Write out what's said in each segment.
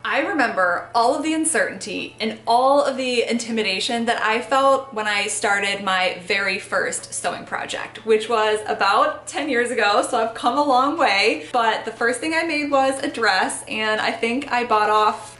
I remember all of the uncertainty and all of the intimidation that I felt when I started my very first sewing project, which was about 10 years ago, so I've come a long way. But the first thing I made was a dress, and I think I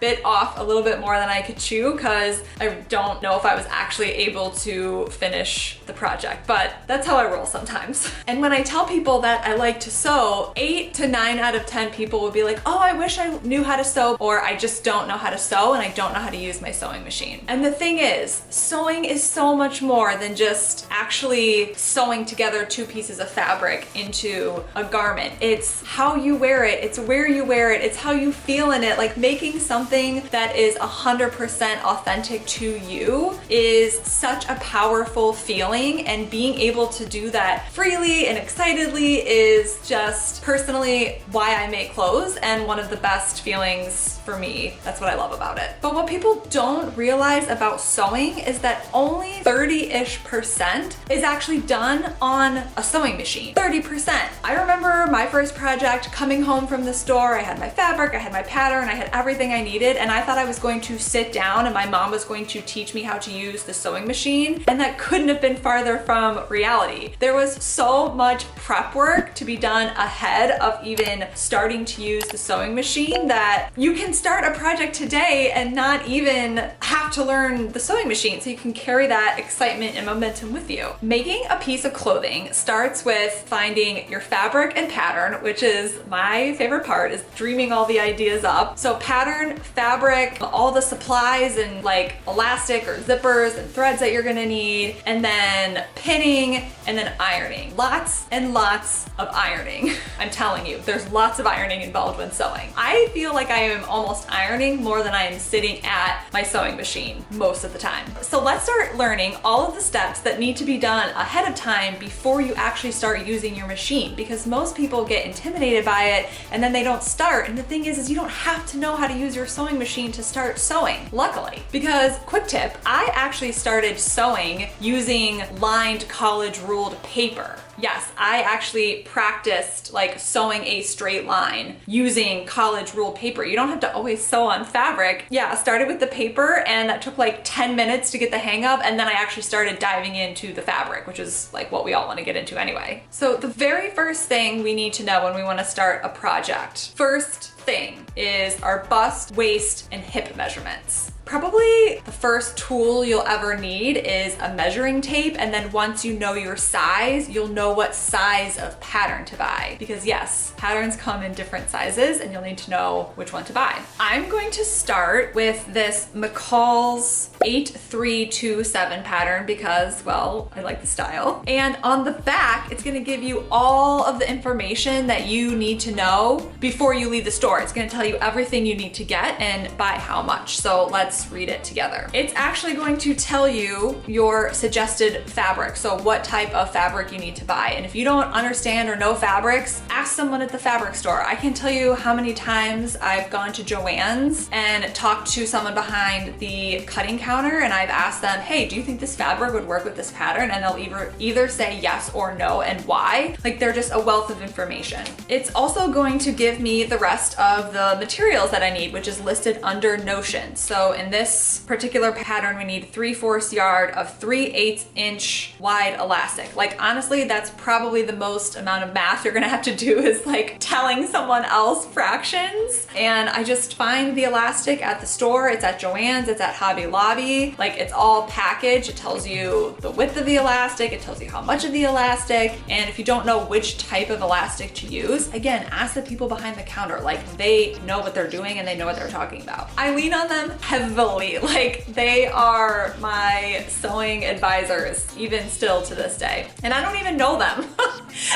bit off a little bit more than I could chew because I don't know if I was actually able to finish the project, but that's how I roll sometimes. And when I tell people that I like to sew, 8 to 9 out of 10 people will be like, oh, I wish I knew how to sew, or I just don't know how to sew and I don't know how to use my sewing machine. And the thing is, sewing is so much more than just actually sewing together 2 pieces of fabric into a garment. It's how you wear it, it's where you wear it, it's how you feel in it. Like making something that is 100% authentic to you is such a powerful feeling, and being able to do that freely and excitedly is just personally why I make clothes and one of the best feelings for me. That's what I love about it. But what people don't realize about sewing is that only 30-ish% is actually done on a sewing machine. 30%. I remember my first project coming home from the store. I had my fabric, I had my pattern, I had everything I needed, and I thought I was going to sit down and my mom was going to teach me how to use the sewing machine, and that couldn't have been farther from reality. There was so much prep work to be done ahead of even starting to use the sewing machine that you can start a project today and not even have to learn the sewing machine, so you can carry that excitement and momentum with you. Making a piece of clothing starts with finding your fabric and pattern, which is my favorite part, is dreaming all the ideas up. So pattern, fabric, all the supplies and like elastic or zippers and threads that you're gonna need, and then pinning, and then ironing. Lots and lots of ironing. I'm telling you, there's lots of ironing involved when sewing. I feel like I am almost ironing more than I am sitting at my sewing machine most of the time. So let's start learning all of the steps that need to be done ahead of time before you actually start using your machine, because most people get intimidated by it and then they don't start. And the thing is you don't have to know how to use your sewing machine to start sewing, luckily. Because quick tip, I actually started sewing using lined college ruled paper. Yes, I actually practiced like sewing a straight line using college ruled paper. You don't have to always sew on fabric. Yeah, I started with the paper and that took like 10 minutes to get the hang of, and then I actually started diving into the fabric, which is like what we all want to get into anyway. So the very first thing we need to know when we want to start a project, first thing is our bust, waist, and hip measurements. Probably the first tool you'll ever need is a measuring tape, and then once you know your size, you'll know what size of pattern to buy. Because yes, patterns come in different sizes and you'll need to know which one to buy. I'm going to start with this McCall's 8327 pattern because, well, I like the style. And on the back, it's gonna give you all of the information that you need to know before you leave the store. It's gonna tell you everything you need to get and by how much. So let's read it together. It's actually going to tell you your suggested fabric, so what type of fabric you need to buy. And if you don't understand or know fabrics, ask someone at the fabric store. I can tell you how many times I've gone to Joann's and talked to someone behind the cutting counter and I've asked them, hey, do you think this fabric would work with this pattern? And they'll either say yes or no, and why. Like, they're just a wealth of information. It's also going to give me the rest of the materials that I need, which is listed under Notion. So in this particular pattern, we need 3/4 yard of 3/8 inch wide elastic. Like, honestly, that's probably the most amount of math you're gonna have to do, is like telling someone else fractions. And I just find the elastic at the store. It's at Joann's, it's at Hobby Lobby. Like, it's all packaged. It tells you the width of the elastic, it tells you how much of the elastic. And if you don't know which type of elastic to use, again, ask the people behind the counter. Like, they know what they're doing and they know what they're talking about. I lean on them heavily. Like, they are my sewing advisors, even still to this day. And I don't even know them.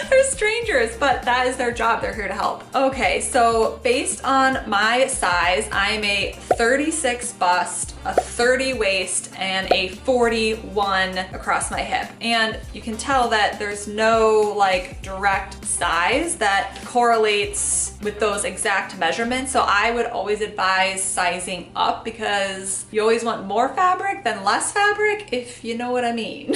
They're strangers, but that is their job. They're here to help. Okay, so based on my size, I'm a 36 bust, a 30 waist, and a 41 across my hip. And you can tell that there's no like direct size that correlates with those exact measurements. So I would always advise sizing up, because you always want more fabric than less fabric, if you know what I mean.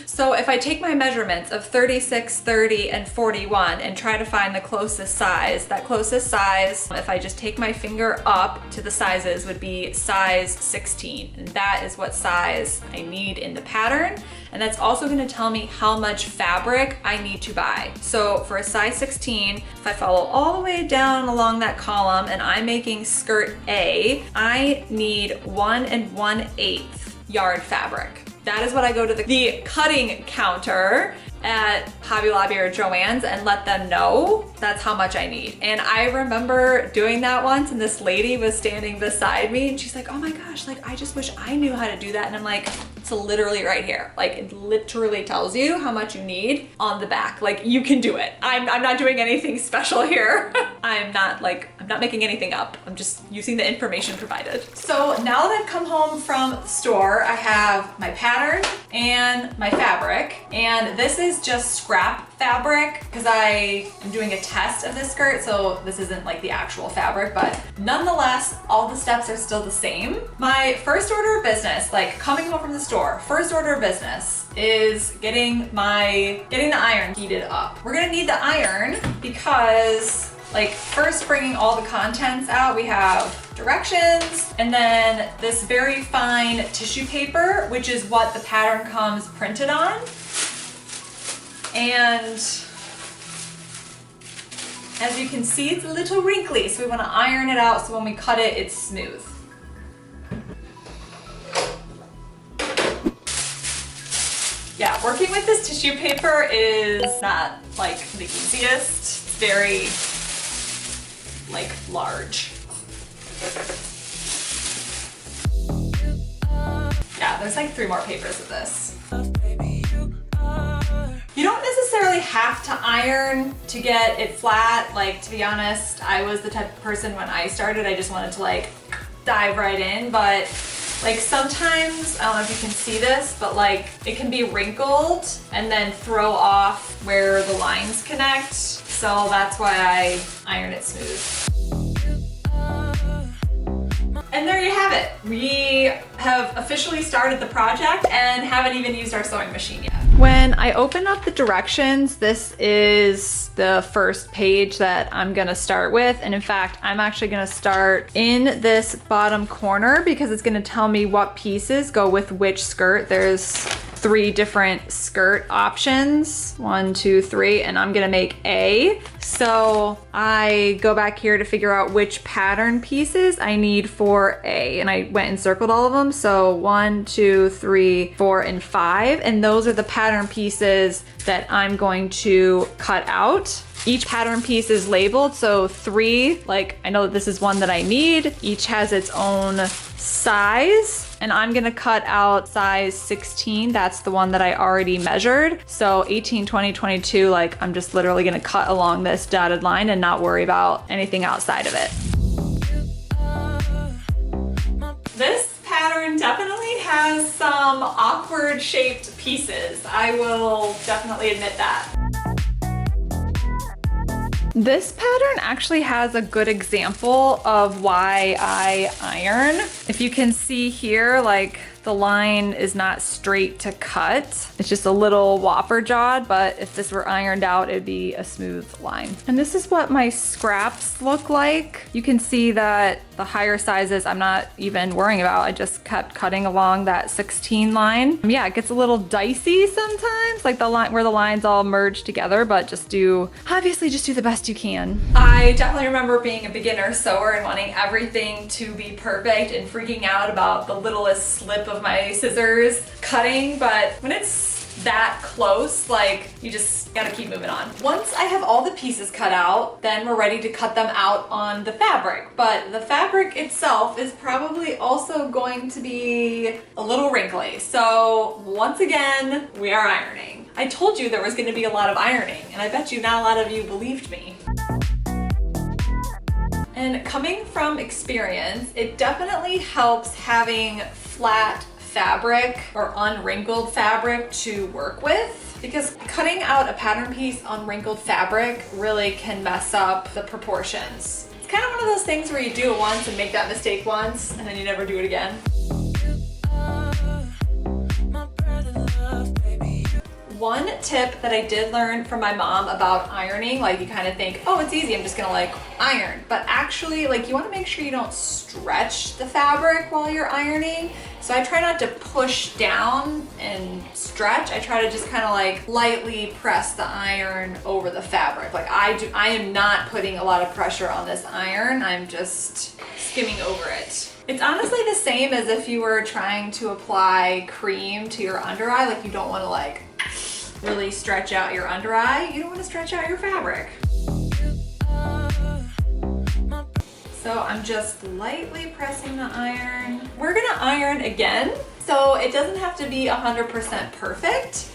So if I take my measurements of 36, 30, and 41 and try to find the closest size, that closest size, if I just take my finger up to the sizes, would be size 16. And that is what size I need in the pattern. And that's also gonna tell me how much fabric I need to buy. So for a size 16, if I follow all the way down along that column and I'm making skirt A, I need 1 1/8 yard fabric. That is what I go to the cutting counter at Hobby Lobby or Joann's and let them know that's how much I need. And I remember doing that once, and this lady was standing beside me and she's like, oh my gosh, like I just wish I knew how to do that. And I'm like, it's literally right here. Like it literally tells you how much you need on the back. Like you can do it. I'm not doing anything special here. I'm not making anything up. I'm just using the information provided. So now that I've come home from the store, I have my pattern and my fabric. And this is just scrap fabric because I am doing a test of this skirt. So this isn't like the actual fabric, but nonetheless, all the steps are still the same. My first order of business, like coming home from the store, first order of business is getting the iron heated up. We're gonna need the iron because like first bringing all the contents out, we have directions and then this very fine tissue paper, which is what the pattern comes printed on. And as you can see, it's a little wrinkly, so we want to iron it out so when we cut it, it's smooth. Yeah, working with this tissue paper is not like the easiest. It's very like large. Yeah, there's like 3 more papers of this. You don't necessarily have to iron to get it flat. Like, to be honest, I was the type of person when I started, I just wanted to like dive right in. But like sometimes, I don't know if you can see this, but like it can be wrinkled and then throw off where the lines connect. So that's why I iron it smooth. And there you have it. We have officially started the project and haven't even used our sewing machine yet. When I open up the directions, this is the first page that I'm gonna start with. And in fact, I'm actually gonna start in this bottom corner because it's gonna tell me what pieces go with which skirt. There's 3 different skirt options, 1, 2, 3, and I'm gonna make A. So I go back here to figure out which pattern pieces I need for A, and I went and circled all of them. So 1, 2, 3, 4, and 5, and those are the pattern pieces that I'm going to cut out. Each pattern piece is labeled, so 3, like I know that this is one that I need. Each has its own size. And I'm gonna cut out size 16. That's the one that I already measured. So 18, 20, 22, like I'm just literally gonna cut along this dotted line and not worry about anything outside of it. This pattern definitely has some awkward shaped pieces. I will definitely admit that. This pattern actually has a good example of why I iron. If you can see here, like the line is not straight to cut. It's just a little whopper jawed, but if this were ironed out, it'd be a smooth line. And this is what my scraps look like. You can see that the higher sizes I'm not even worrying about. I just kept cutting along that 16 line. Yeah, it gets a little dicey sometimes, like the line where the lines all merge together, but obviously just do the best you can. I definitely remember being a beginner sewer and wanting everything to be perfect and freaking out about the littlest slip of my scissors cutting, but when it's that close, like you just gotta keep moving on. Once I have all the pieces cut out, then we're ready to cut them out on the fabric. But the fabric itself is probably also going to be a little wrinkly. So once again, we are ironing. I told you there was gonna be a lot of ironing, and I bet you not a lot of you believed me. And coming from experience, it definitely helps having flat fabric or unwrinkled fabric to work with, because cutting out a pattern piece on wrinkled fabric really can mess up the proportions. It's kind of one of those things where you do it once and make that mistake once and then you never do it again. One tip that I did learn from my mom about ironing, like you kind of think, oh, it's easy, I'm just gonna like iron. But actually, like you wanna make sure you don't stretch the fabric while you're ironing. So I try not to push down and stretch. I try to just kind of like lightly press the iron over the fabric. Like I am not putting a lot of pressure on this iron. I'm just skimming over it. It's honestly the same as if you were trying to apply cream to your under eye. Like you don't want to like really stretch out your under eye. You don't want to stretch out your fabric. So I'm just lightly pressing the iron. We're gonna iron again, so it doesn't have to be 100% perfect.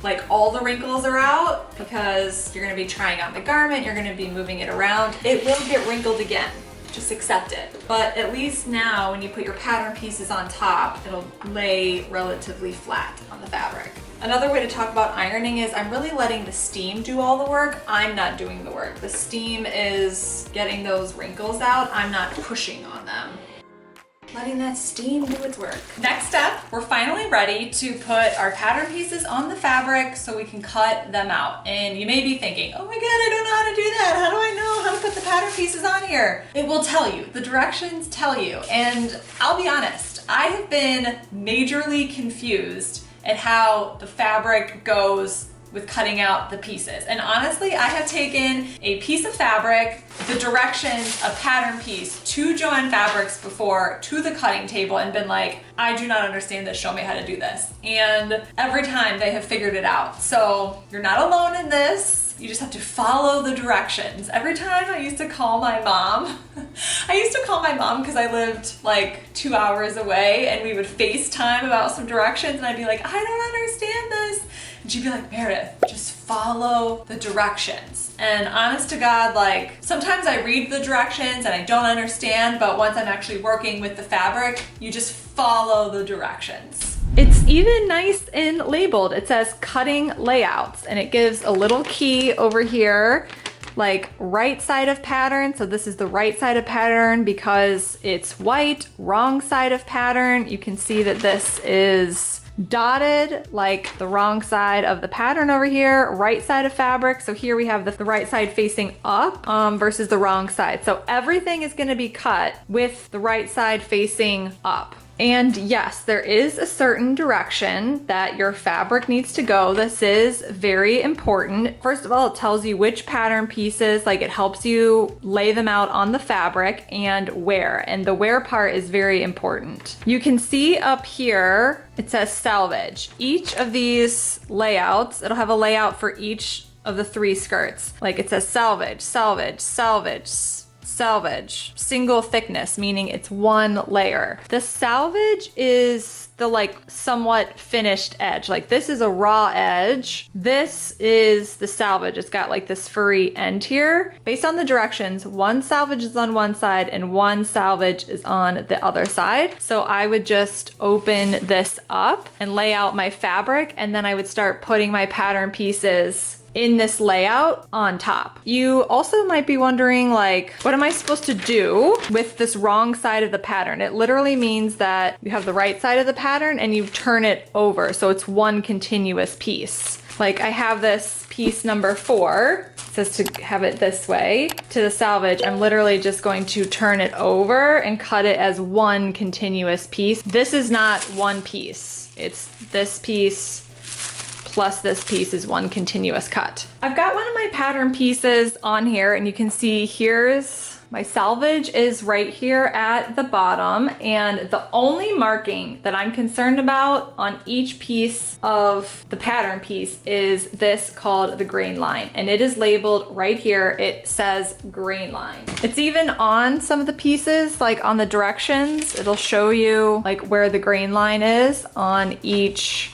Like all the wrinkles are out because you're gonna be trying out the garment, you're gonna be moving it around. It will get wrinkled again. Just accept it. But at least now when you put your pattern pieces on top, it'll lay relatively flat on the fabric. Another way to talk about ironing is I'm really letting the steam do all the work. I'm not doing the work. The steam is getting those wrinkles out. I'm not pushing on them. Letting that steam do its work. Next step, we're finally ready to put our pattern pieces on the fabric so we can cut them out. And you may be thinking, oh my God, I don't know how to do that. How do I know how to put the pattern pieces on here? It will tell you, the directions tell you. And I'll be honest, I have been majorly confused at how the fabric goes with cutting out the pieces. And honestly, I have taken a piece of fabric, the directions, a pattern piece to Joann Fabrics before to the cutting table and been like, I do not understand this, show me how to do this. And every time they have figured it out. So you're not alone in this. You just have to follow the directions. Every time I used to call my mom, because I lived like 2 hours away and we would FaceTime about some directions and I'd be like, I don't understand this. And she'd be like, Meredith, just follow the directions. And honest to God, like sometimes I read the directions and I don't understand, but once I'm actually working with the fabric, you just follow the directions. It's even nice and labeled. It says cutting layouts and it gives a little key over here, like right side of pattern. So this is the right side of pattern because it's white, wrong side of pattern. You can see that this is dotted like the wrong side of the pattern over here, right side of fabric. So here we have the right side facing up versus the wrong side. So everything is going to be cut with the right side facing up. And yes, there is a certain direction that your fabric needs to go. This is very important. First of all, it tells you which pattern pieces, like it helps you lay them out on the fabric and where. And the where part is very important. You can see up here, it says salvage. Each of these layouts, it'll have a layout for each of the 3 skirts. Like it says salvage, salvage, salvage, salvage, single thickness, meaning it's 1 layer. The salvage is the like somewhat finished edge. Like this is a raw edge. This is the salvage. It's got like this furry end here. Based on the directions, 1 salvage is on one side and 1 salvage is on the other side. So I would just open this up and lay out my fabric, and then I would start putting my pattern pieces in this layout on top. You also might be wondering, like, what am I supposed to do with this wrong side of the pattern? It literally means that you have the right side of the pattern and you turn it over. So it's 1 continuous piece. Like I have this piece number 4, it says to have it this way to the salvage. I'm literally just going to turn it over and cut it as 1 continuous piece. This is not 1 piece. It's this piece plus this piece is 1 continuous cut. I've got one of my pattern pieces on here and you can see here's my salvage is right here at the bottom, and the only marking that I'm concerned about on each piece of the pattern piece is this called the grain line, and it is labeled right here. It says grain line. It's even on some of the pieces, like on the directions, it'll show you like where the grain line is on each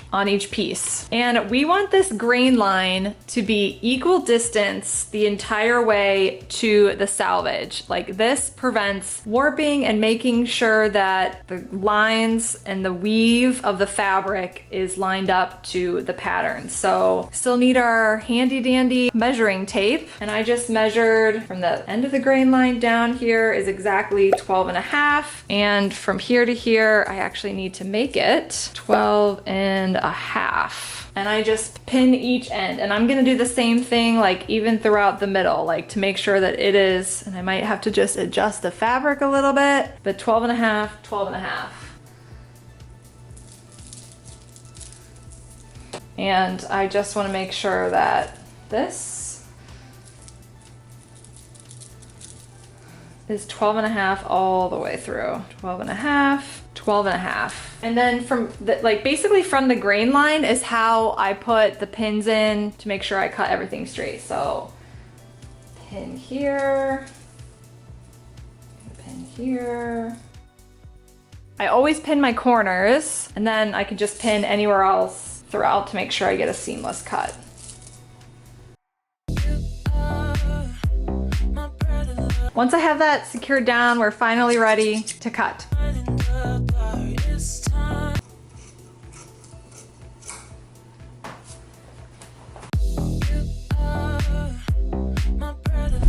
piece. And we want this grain line to be equal distance the entire way to the salvage. Like this prevents warping and making sure that the lines and the weave of the fabric is lined up to the pattern. So still need our handy dandy measuring tape. And I just measured from the end of the grain line down here is exactly 12.5. And from here to here, I actually need to make it 12.5. 1.5. And I just pin each end, and I'm gonna do the same thing like even throughout the middle, like to make sure that it is, and I might have to just adjust the fabric a little bit, but 12.5, 12.5. And I just wanna make sure that this is 12.5 all the way through. 12.5, 12.5. And then from the, like basically from the grain line is how I put the pins in to make sure I cut everything straight. So pin here, pin here. I always pin my corners, and then I can just pin anywhere else throughout to make sure I get a seamless cut. Once I have that secured down, we're finally ready to cut.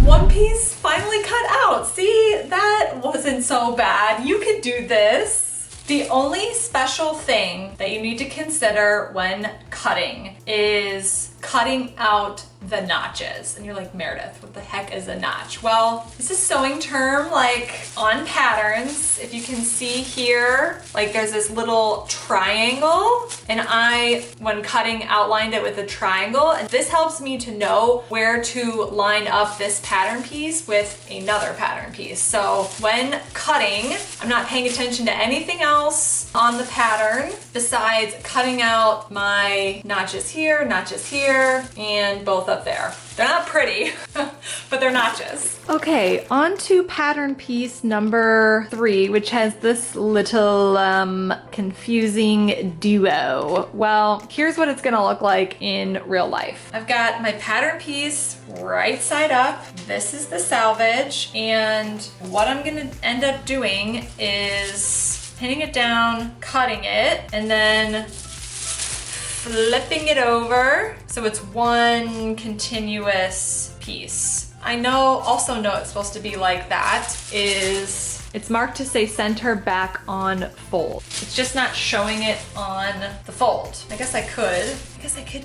One piece finally cut out. See, that wasn't so bad. You could do this. The only special thing that you need to consider when cutting is cutting out the notches. And you're like, Meredith, what the heck is a notch? Well, this is sewing term, like on patterns. If you can see here, like there's this little triangle, and I, when cutting, outlined it with a triangle. And this helps me to know where to line up this pattern piece with another pattern piece. So when cutting, I'm not paying attention to anything else on the pattern besides cutting out my notches here, and both up there. They're not pretty, but they're notches. Okay, on to pattern piece number 3, which has this little confusing duo. Well, here's what it's gonna look like in real life. I've got my pattern piece right side up. This is the selvage, and what I'm gonna end up doing is pinning it down, cutting it, and then flipping it over so it's one continuous piece. I also know it's supposed to be like that, is it's marked to say center back on fold. It's just not showing it on the fold. I guess I could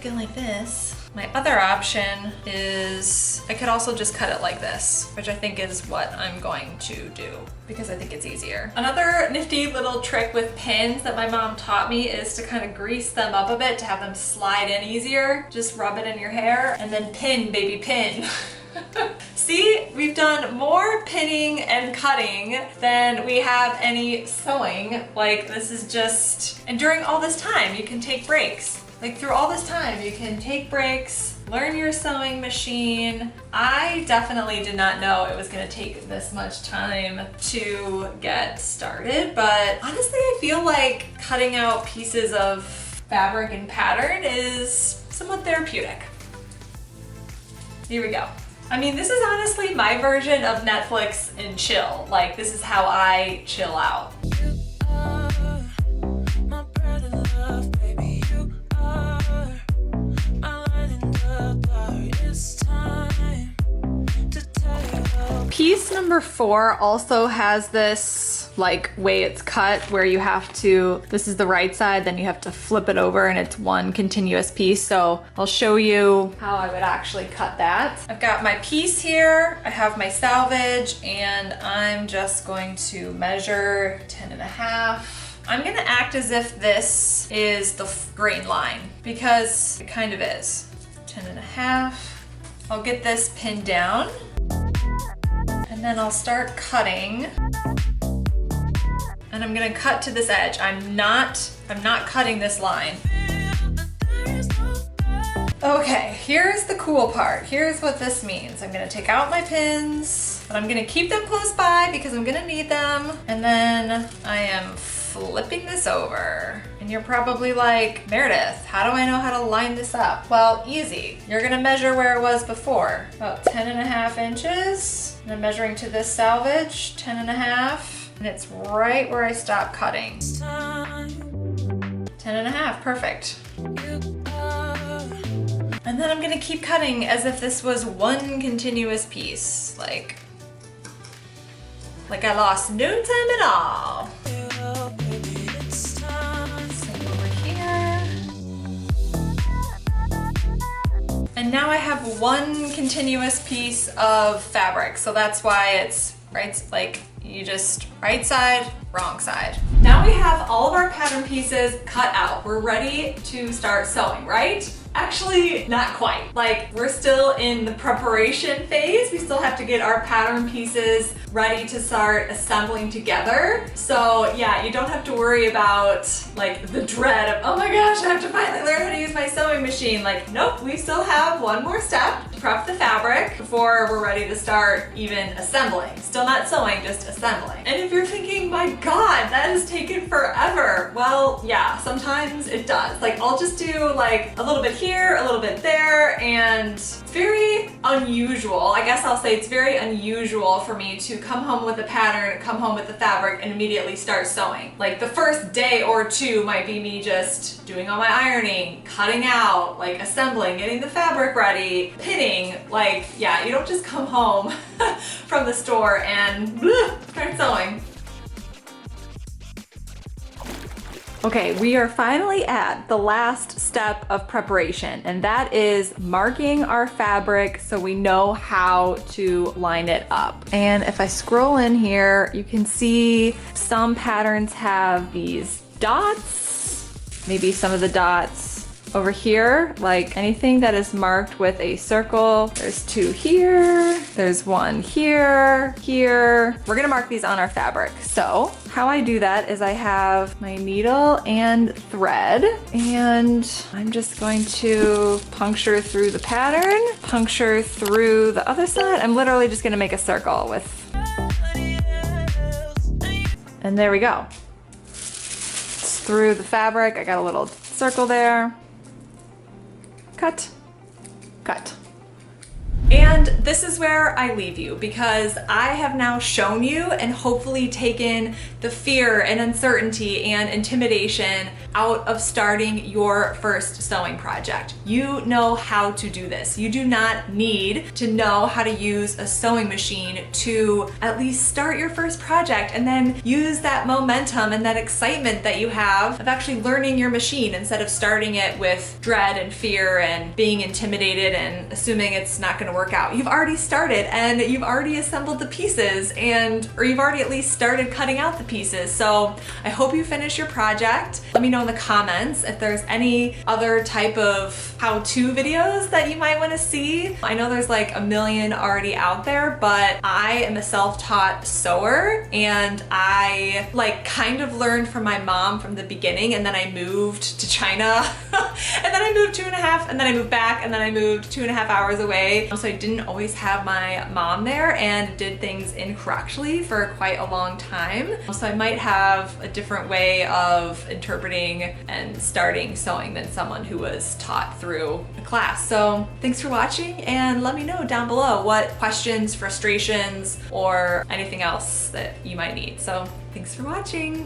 go like this. My other option is I could also just cut it like this, which I think is what I'm going to do because I think it's easier. Another nifty little trick with pins that my mom taught me is to kind of grease them up a bit to have them slide in easier. Just rub it in your hair and then pin, baby, pin. See, we've done more pinning and cutting than we have any sewing. Like this is just, and during all this time you can take breaks. Like through all this time, you can take breaks, learn your sewing machine. I definitely did not know it was gonna take this much time to get started, but honestly, I feel like cutting out pieces of fabric and pattern is somewhat therapeutic. Here we go. I mean, this is honestly my version of Netflix and chill. Like, this is how I chill out. Piece number 4 also has this like way it's cut where you have to, this is the right side, then you have to flip it over and it's one continuous piece. So I'll show you how I would actually cut that. I've got my piece here, I have my selvage, and I'm just going to measure 10.5. I'm gonna act as if this is the grain line because it kind of is. 10.5. I'll get this pinned down. And then I'll start cutting. And I'm gonna cut to this edge. I'm not cutting this line. Okay, here's the cool part. Here's what this means. I'm gonna take out my pins, but I'm gonna keep them close by because I'm gonna need them. And then I am flipping this over. And you're probably like, Meredith, how do I know how to line this up? Well, easy. You're gonna measure where it was before, about 10.5 inches. And I'm measuring to this selvage, 10.5, and it's right where I stopped cutting. 10.5, perfect. And then I'm gonna keep cutting as if this was one continuous piece, like I lost no time at all. Same over here. now I have one continuous piece of fabric. So that's why it's right, like you just right side, wrong side. Now we have all of our pattern pieces cut out. We're ready to start sewing, right? Actually, not quite. Like, we're still in the preparation phase. We still have to get our pattern pieces ready to start assembling together. So yeah, you don't have to worry about like the dread of, oh my gosh, I have to finally learn how to use my sewing machine. Like, nope, we still have one more step to prep the fabric before we're ready to start even assembling. Still not sewing, just assembling. And if you're thinking, my God, that has taken forever. Well, yeah, sometimes it does. Like, I'll just do like a little bit here, a little bit there, and it's very unusual. I guess I'll say it's very unusual for me to come home with a pattern, come home with the fabric, and immediately start sewing. Like, the first day or two might be me just doing all my ironing, cutting out, like assembling, getting the fabric ready, pinning. Like, yeah, you don't just come home from the store and start sewing. Okay, we are finally at the last step of preparation, and that is marking our fabric so we know how to line it up. And if I scroll in here, you can see some patterns have these dots, maybe some of the dots over here, like anything that is marked with a circle. There's two here, there's one here, here. We're gonna mark these on our fabric. So how I do that is I have my needle and thread, and I'm just going to puncture through the pattern, puncture through the other side. I'm literally just gonna make a circle with, and there we go. It's through the fabric. I got a little circle there. Cut, cut. And this is where I leave you, because I have now shown you and hopefully taken the fear and uncertainty and intimidation out of starting your first sewing project. You know how to do this. You do not need to know how to use a sewing machine to at least start your first project, and then use that momentum and that excitement that you have of actually learning your machine instead of starting it with dread and fear and being intimidated and assuming it's not going to work out. You've already started and you've already assembled the pieces, or you've already at least started cutting out the pieces. So I hope you finish your project. Let me know in the comments if there's any other type of how-to videos that you might want to see. I know there's like a million already out there, but I am a self-taught sewer, and I like kind of learned from my mom from the beginning, and then I moved to China and then I moved 2.5, and then I moved back, and then I moved 2.5 hours away. So I didn't always have my mom there and did things incorrectly for quite a long time. So I might have a different way of interpreting and starting sewing than someone who was taught through a class. So thanks for watching, and let me know down below what questions, frustrations, or anything else that you might need. So thanks for watching.